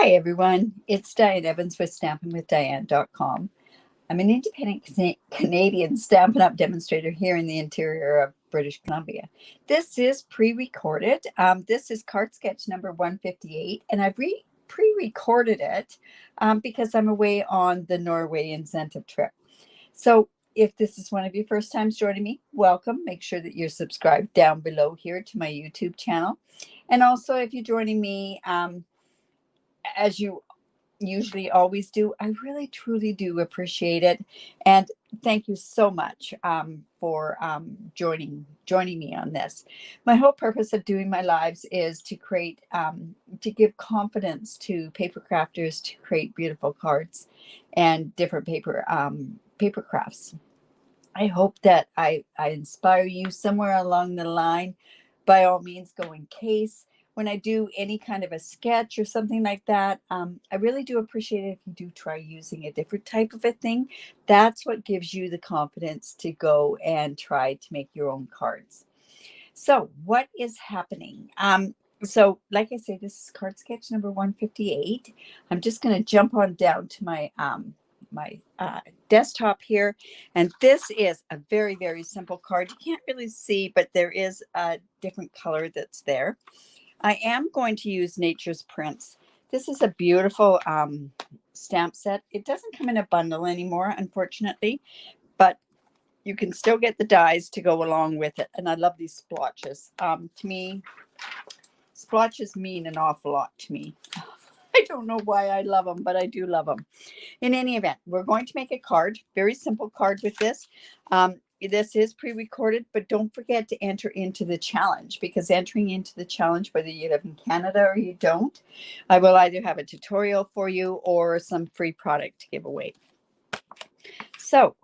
Hi everyone, it's Diane Evans with stampinwithdiane.com. I'm an independent Canadian Stampin' Up demonstrator here in the interior of British Columbia. This is pre-recorded. This is card sketch number 158, and I've pre-recorded it because I'm away on the Norway incentive trip. So if this is one of your first times joining me, welcome. Make sure that you're subscribed down below here to my YouTube channel. And also if you're joining me, as you usually always do, I really truly do appreciate it, and thank you so much for joining me on this. My whole purpose of doing my lives is to create to give confidence to paper crafters to create beautiful cards and different paper crafts. I hope that I inspire you somewhere along the line. By all means, go in case. When I do any kind of a sketch or something like that, I really do appreciate it if you do try using a different type of a thing. That's what gives you the confidence to go and try to make your own cards. So what is happening? So like I say, this is card sketch number 158. I'm just going to jump on down to my desktop here, and this is a very, very simple card. You can't really see, but there is a different color that's there. I am going to use Nature's Prints. This is a beautiful stamp set. It doesn't come in a bundle anymore, unfortunately, but you can still get the dies to go along with it. And I love these splotches. To me, splotches mean an awful lot to me. I don't know why I love them, but I do love them. In any event, we're going to make a card, very simple card with this. This is pre-recorded, but don't forget to enter into the challenge, because entering into the challenge, whether you live in Canada or you don't, I will either have a tutorial for you or some free product to give away. So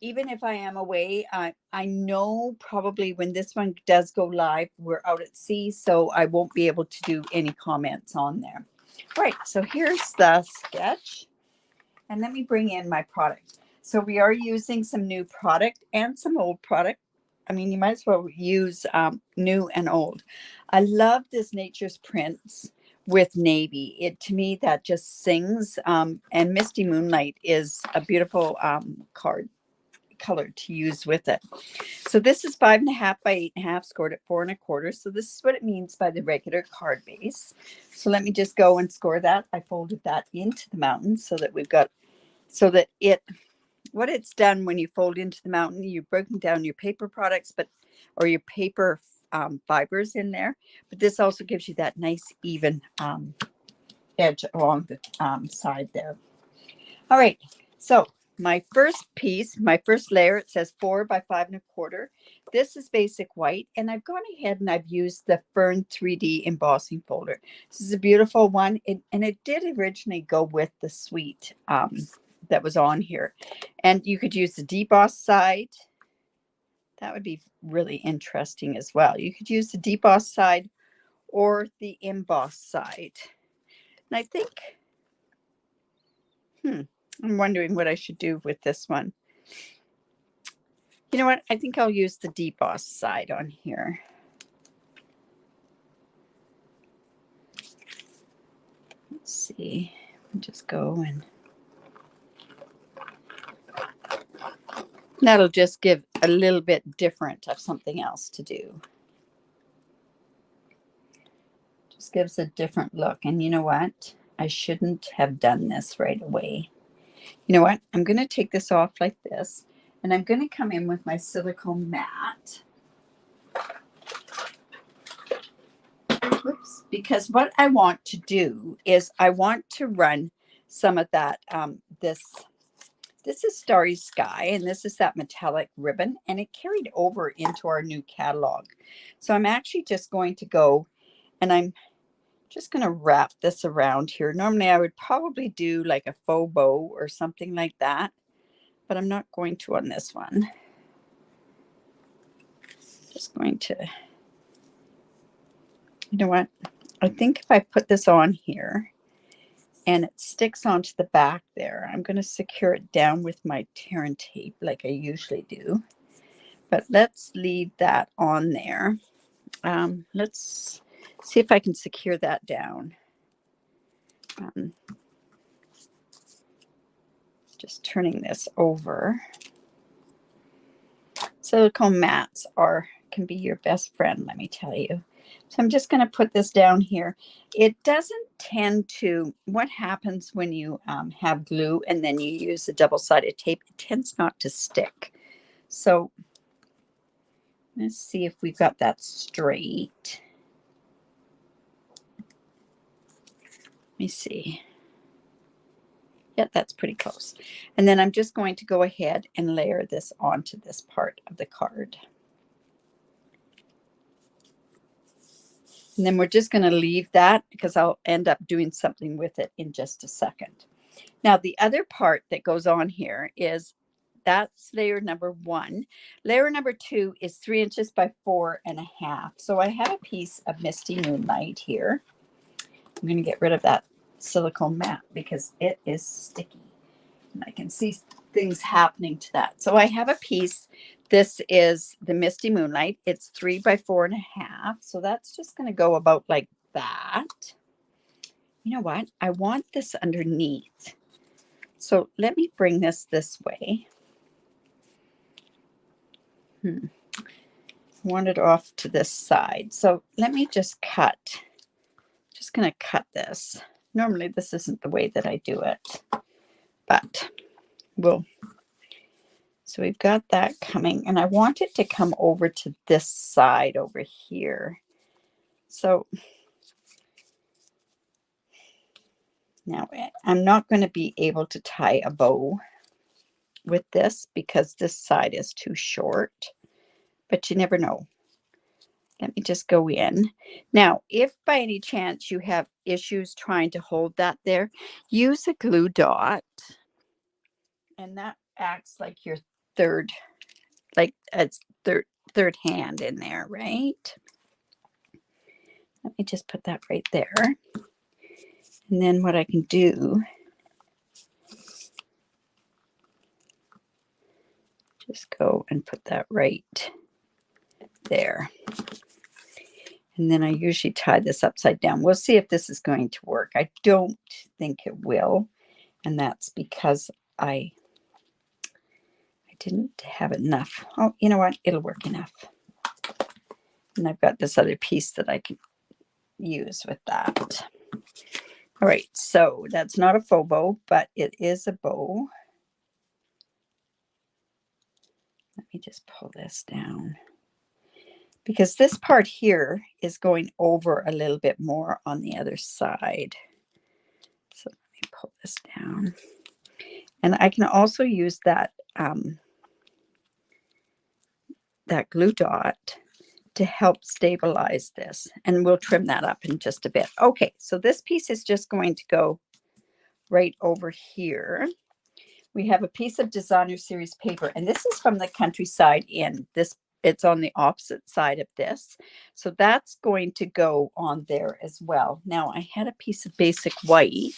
even if I am away, I know probably when this one does go live, we're out at sea, so I won't be able to do any comments on there. All right, so here's the sketch, and let me bring in my product. So we are using some new product and some old product. I mean, you might as well use new and old. I love this Nature's Prints with navy. To me, that just sings. And Misty Moonlight is a beautiful card color to use with it. So this is 5.5 by 8.5, scored at 4 1/4. So this is what it means by the regular card base. So let me just go and score that. I folded that into the mountain so that we've got, so that what it's done when you fold into the mountain, you've broken down your paper products, or your paper fibers in there. But this also gives you that nice even edge along the side there. All right, so my first piece, my first layer, it says 4 by 5 1/4. This is basic white, and I've gone ahead and I've used the Fern 3D embossing folder. This is a beautiful one, and it did originally go with the suite that was on here. And you could use the deboss side. That would be really interesting as well. You could use the deboss side or the emboss side. And I think, I'm wondering what I should do with this one. You know what? I think I'll use the deboss side on here. Let's see. I'll just go and that'll just give a little bit different of something else to do. Just gives a different look. And you know what? I shouldn't have done this right away. You know what? I'm going to take this off like this, and I'm going to come in with my silicone mat. Whoops. Because what I want to do is I want to run some of that, this is Starry Sky, and this is that metallic ribbon, and it carried over into our new catalog. So I'm actually just going to go, and I'm just going to wrap this around here. Normally I would probably do like a faux bow or something like that, but I'm not going to on this one. Just going to, you know what? I think if I put this on here and it sticks onto the back there, I'm going to secure it down with my tear and tape like I usually do. But let's leave that on there. Let's see if I can secure that down. Just turning this over. Silicone mats can be your best friend, let me tell you. So I'm just going to put this down here. It doesn't tend to, what happens when you have glue and then you use the double-sided tape, it tends not to stick. So let's see if we've got that straight. Let me see. Yeah, that's pretty close. And then I'm just going to go ahead and layer this onto this part of the card. And then we're just going to leave that because I'll end up doing something with it in just a second. Now, the other part that goes on here is that's layer number 1. Layer number 2 is 3 inches by 4.5. So I have a piece of Misty Moonlight here. I'm going to get rid of that silicone mat because it is sticky. And I can see things happening to that. So I have a piece. This is the Misty Moonlight. It's 3 by 4.5. So that's just going to go about like that. You know what? I want this underneath. So let me bring this way. I want it off to this side. So let me just cut. Just going to cut this. Normally this isn't the way that I do it, but so we've got that coming, and I want it to come over to this side over here. So now I'm not going to be able to tie a bow with this because this side is too short, but you never know. Let me just go in. Now, if by any chance you have issues trying to hold that there, use a glue dot, and that acts like your third hand in there, right? Let me just put that right there. And then what I can do, just go and put that right there. And then I usually tie this upside down. We'll see if this is going to work. I don't think it will. And that's because I didn't have enough. Oh, you know what? It'll work enough. And I've got this other piece that I can use with that. All right, so that's not a faux bow, but it is a bow. Let me just pull this down, because this part here is going over a little bit more on the other side. So let me pull this down. And I can also use that, that glue dot to help stabilize this. And we'll trim that up in just a bit. Okay, so this piece is just going to go right over here. We have a piece of designer series paper, and this is from the Countryside Inn. It's on the opposite side of this. So that's going to go on there as well. Now I had a piece of basic white,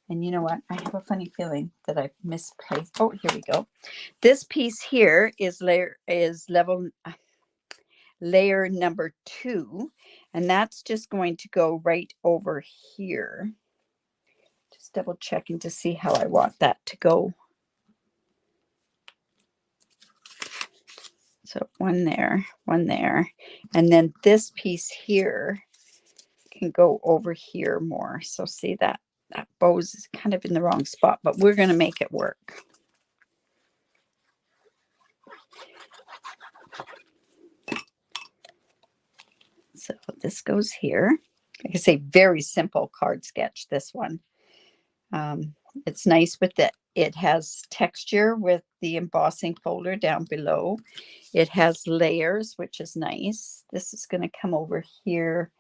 and you know what? I have a funny feeling that I've misplaced. Oh, here we go. This piece here is layer number 2, and that's just going to go right over here. Just double checking to see how I want that to go. So one there, and then this piece here can go over here more. So see that bow is kind of in the wrong spot, but we're going to make it work. So this goes here. Like I say, very simple card sketch, this one. It's nice with it has texture with the embossing folder down below. It has layers, which is nice. This is going to come over here.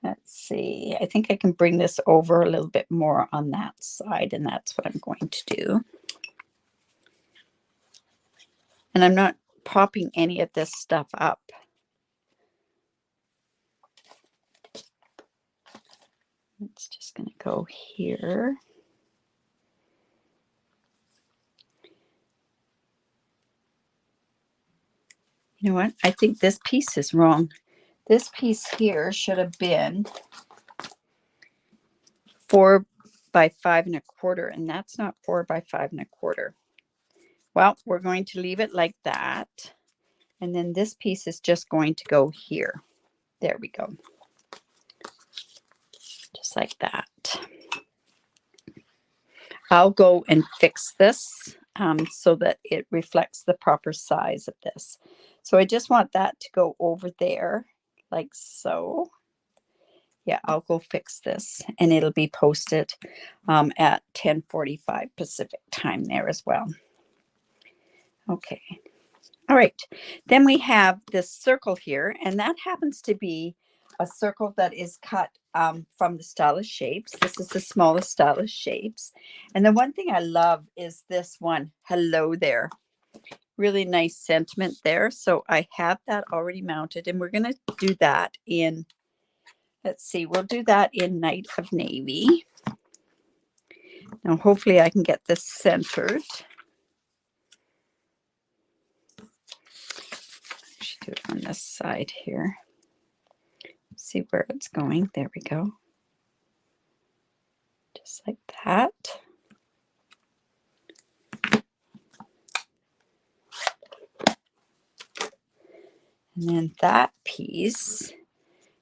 Let's see. I think I can bring this over a little bit more on that side, and that's what I'm going to do. And I'm not popping any of this stuff up. It's just going to go here. You know what? I think this piece is wrong. This piece here should have been 4 by 5 1/4, and that's not 4 by 5 1/4. Well, we're going to leave it like that. And then this piece is just going to go here. There we go. Just like that. I'll go and fix this so that it reflects the proper size of this. So I just want that to go over there like so. Yeah, I'll go fix this and it'll be posted at 10:45 Pacific time there as well. Okay. All right. Then we have this circle here, and that happens to be a circle that is cut from the Stylish Shapes. This is the smallest Stylish Shapes. And the one thing I love is this one, hello there. Really nice sentiment there. So I have that already mounted, and we're going to do that in, let's see, we'll do that in Night of Navy. Now, hopefully I can get this centered. I should do it on this side here. See where it's going. There we go. Just like that. And then that piece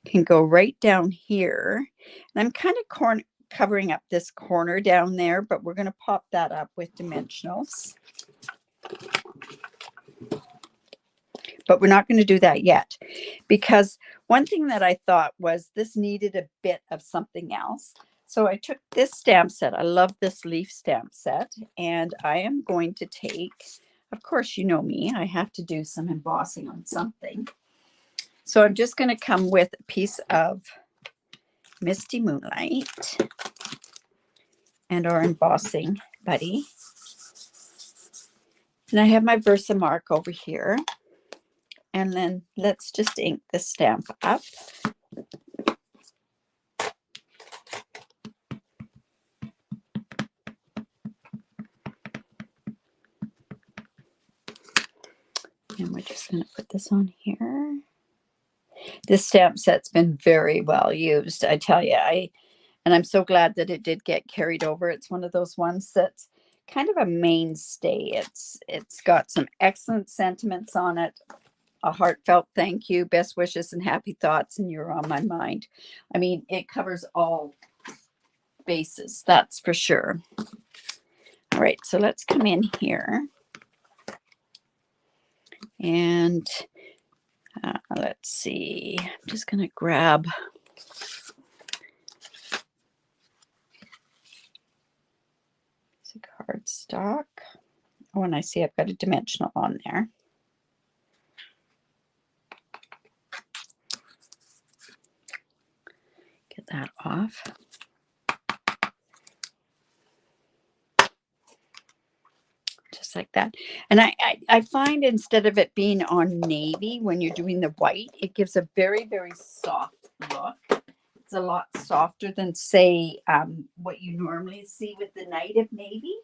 can go right down here. And I'm kind of covering up this corner down there, but we're going to pop that up with dimensionals. But we're not going to do that yet, because one thing that I thought was this needed a bit of something else. So I took this stamp set. I love this leaf stamp set, and I am going to take, of course, you know me, I have to do some embossing on something. So I'm just going to come with a piece of Misty Moonlight and our embossing buddy. And I have my Versamark over here. And then let's just ink the stamp up. And we're just going to put this on here. This stamp set's been very well used, I tell you. And I'm so glad that it did get carried over. It's one of those ones that's kind of a mainstay. It's got some excellent sentiments on it. A heartfelt thank you, best wishes, and happy thoughts, and you're on my mind. I mean, it covers all bases, that's for sure. All right, so let's come in here. And let's see. I'm just going to grab a cardstock. Oh, and I see I've got a dimensional on there. Get that off. Just like that. And I find instead of it being on navy, when you're doing the white, it gives a very, very soft look. It's a lot softer than, say, what you normally see with the Night of Navy.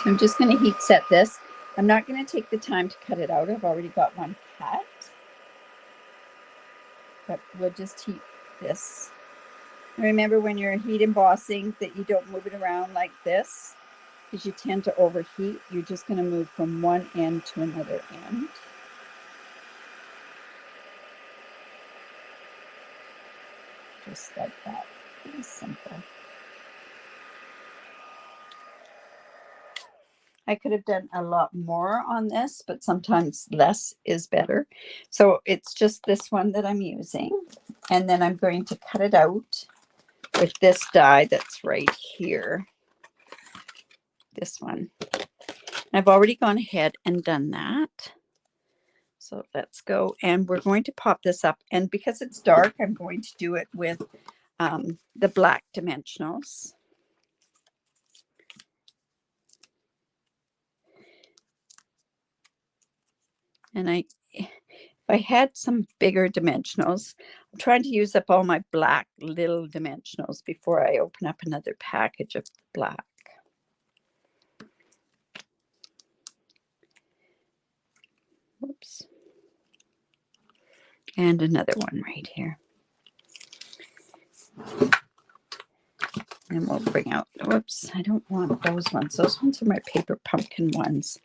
So I'm just going to heat set this. I'm not going to take the time to cut it out. I've already got one cut. But we'll just heat this. Remember, when you're heat embossing, that you don't move it around like this, because you tend to overheat. You're just going to move from one end to another end. Just like that. Very simple. I could have done a lot more on this, but sometimes less is better. So it's just this one that I'm using. And then I'm going to cut it out with this die that's right here. This one. I've already gone ahead and done that. So let's go, and we're going to pop this up. And because it's dark, I'm going to do it with the black dimensionals. And if I had some bigger dimensionals, I'm trying to use up all my black little dimensionals before I open up another package of black. Whoops. And another one right here. And we'll bring out, whoops, I don't want those ones. Those ones are my paper pumpkin ones.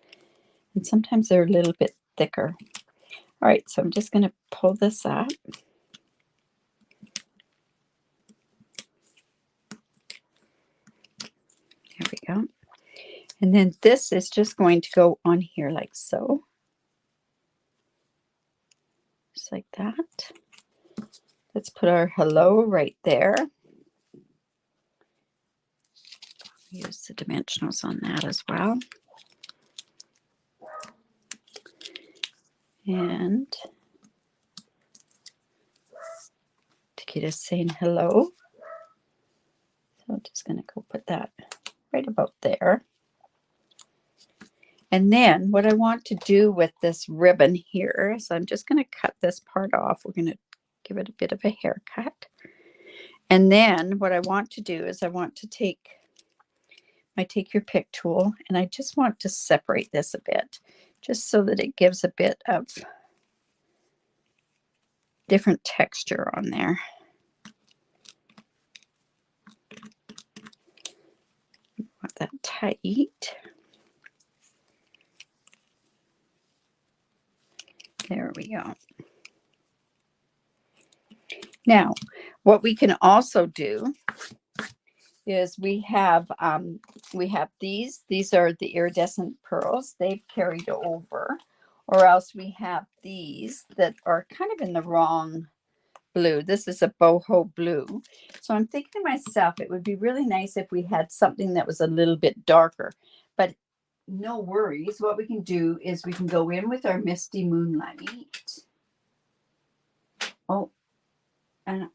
And sometimes they're a little bit thicker. All right, so I'm just going to pull this up. There we go. And then this is just going to go on here like so. Just like that. Let's put our hello right there. Use the dimensionals on that as well. And Takita's saying hello. So I'm just going to go put that right about there. And then what I want to do with this ribbon here is I'm just going to cut this part off. We're going to give it a bit of a haircut. And then what I want to do is I want to take my Take Your Pick tool, and I just want to separate this a bit, just so that it gives a bit of different texture on there. Want that tight. There we go. Now, what we can also do is we have these. These are the iridescent pearls. They've carried over. Or else we have these that are kind of in the wrong blue. This is a boho blue. So I'm thinking to myself, it would be really nice if we had something that was a little bit darker. But no worries. What we can do is we can go in with our Misty Moonlight. Oh, and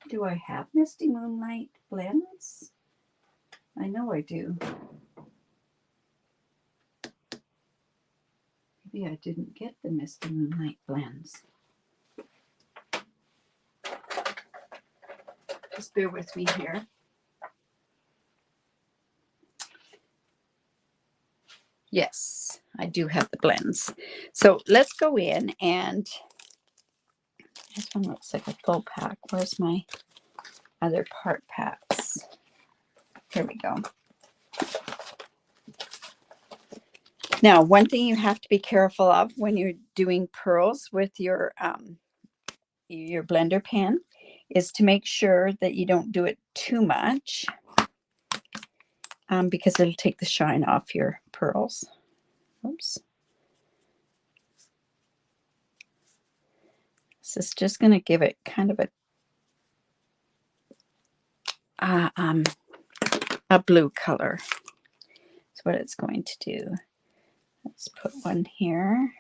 do I have Misty Moonlight blends? I know I do. Maybe I didn't get the Misty Moonlight blends. Just bear with me here. Yes, I do have the blends. So let's go in, and this one looks like a full pack. Where's my other part packs? Here we go. Now, one thing you have to be careful of when you're doing pearls with your blender pen is to make sure that you don't do it too much, because it'll take the shine off your pearls. Oops. This is just going to give it kind of a blue color. That's what it's going to do. Let's put one here.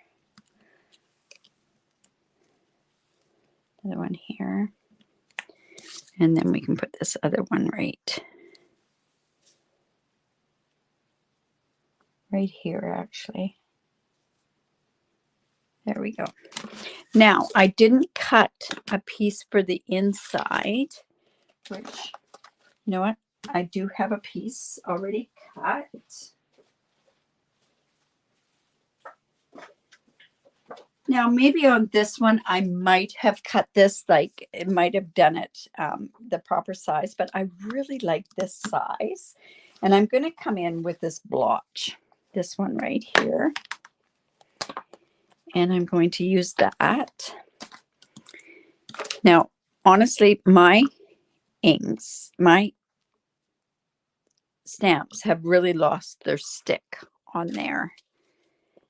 Another one here. And then we can put this other one right here, actually. There we go. Now, I didn't cut a piece for the inside, which, you know what? I do have a piece already cut. Now, maybe on this one, I might have cut this, like it might have done it the proper size, but I really like this size. And I'm going to come in with this blotch, this one right here. And I'm going to use that. Now, honestly, my inks, my stamps have really lost their stick on there.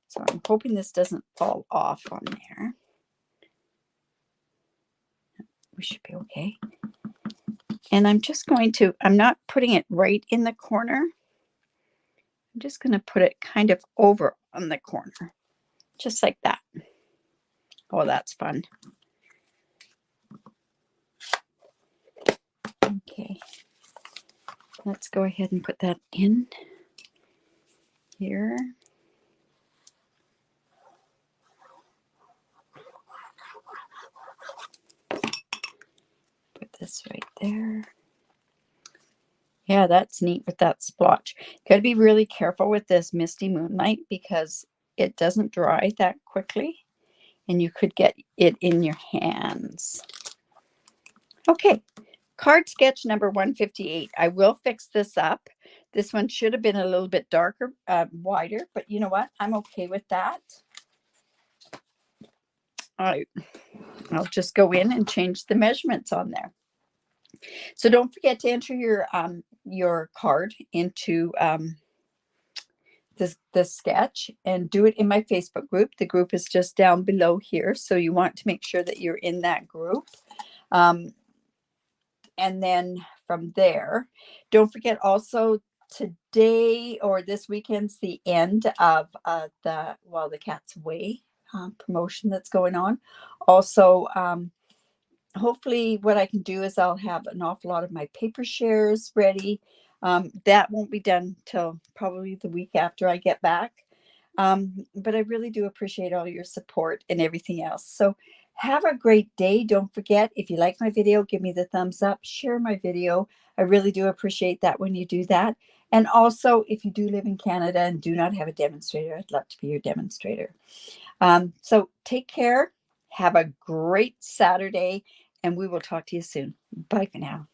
So I'm hoping this doesn't fall off on there. We should be okay. And I'm just going to, I'm not putting it right in the corner. I'm just going to put it kind of over on the corner, just like that. Oh, that's fun. Okay. Let's go ahead and put that in here. Put this right there. Yeah, that's neat with that splotch. Got to be really careful with this Misty Moonlight because it doesn't dry that quickly and you could get it in your hands. Okay, Card sketch number 158. I will fix this up. This one should have been a little bit darker, wider, but you know what? I'm okay with that. I'll just go in and change the measurements on there. So don't forget to enter your card into this sketch, and do it in my Facebook group. The group is just down below here, so you want to make sure that you're in that group. And then from there, don't forget also today or this weekend's the end of the While the Cat's Away promotion that's going on. Also, hopefully what I can do is I'll have an awful lot of my paper shares ready. That won't be done till probably the week after I get back. But I really do appreciate all your support and everything else. So have a great day. Don't forget, if you like my video, give me the thumbs up, share my video. I really do appreciate that when you do that. And also, if you do live in Canada and do not have a demonstrator, I'd love to be your demonstrator. So take care. Have a great Saturday, and we will talk to you soon. Bye for now.